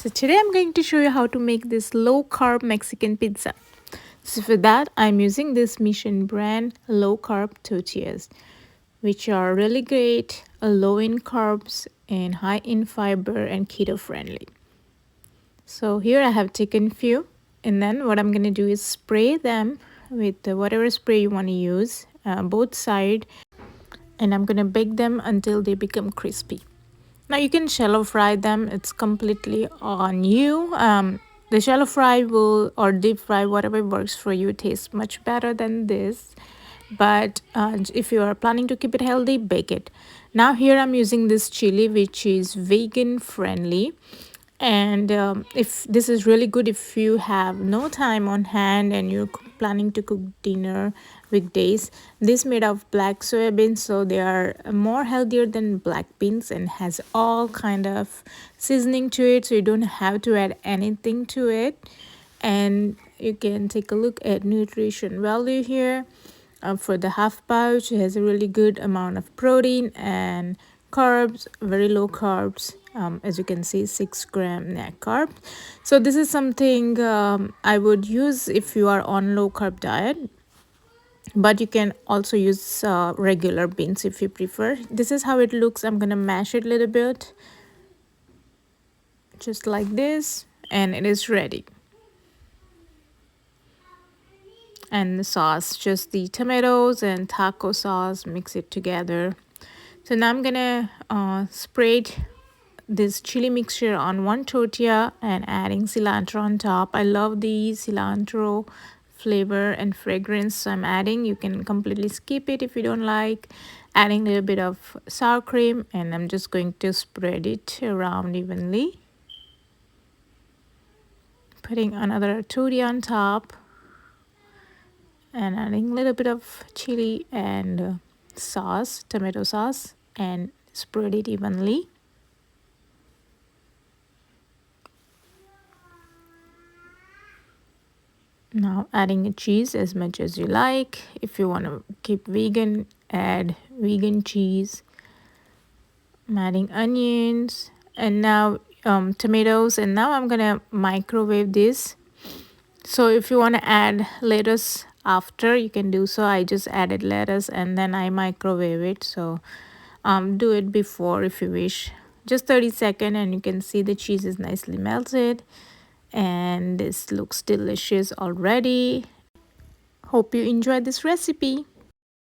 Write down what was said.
So today I'm going to show you how to make this low carb Mexican pizza. So for that I'm using this Mission brand low carb tortillas, which are really great, low in carbs and high in fiber and keto friendly. So here I have taken few, and then what I'm going to do is spray them with whatever spray you want to use, both side, and I'm going to bake them until they become crispy. Now you can shallow fry them, it's completely on you. The shallow fry will, or deep fry, whatever works for you, tastes much better than this. But if you are planning to keep it healthy, bake it. Now here I'm using this chili, which is vegan friendly. And if this is really good if you have no time on hand and you're planning to cook dinner weekdays. This made of black soya beans, so they are more healthier than black beans and has all kind of seasoning to it, so you don't have to add anything to it. And you can take a look at nutrition value here. For the half pouch, it has a really good amount of protein and carbs, very low carbs. As you can see, 6-gram net carbs. So this is something I would use if you are on low carb diet, but you can also use regular beans if you prefer. This is how it looks. I'm gonna mash it a little bit, just like this, and it is ready. And the sauce, just the tomatoes and taco sauce, mix it together. So now I'm gonna spray this chili mixture on one tortilla and adding cilantro on top. I love the cilantro flavor and fragrance, so I'm adding. You can completely skip it if you don't like. Adding a little bit of sour cream, and I'm just going to spread it around evenly. Putting another tortilla on top and adding a little bit of chili and sauce, tomato sauce, and spread it evenly. Now adding a cheese as much as you like. If you want to keep vegan, add vegan cheese. I'm adding onions and now tomatoes, and now I'm gonna microwave this. So if you want to add lettuce after, you can do so. I just added lettuce and then I microwave it. So do it before if you wish. Just 30 seconds, and you can see the cheese is nicely melted. And this looks delicious already. Hope you enjoyed this recipe.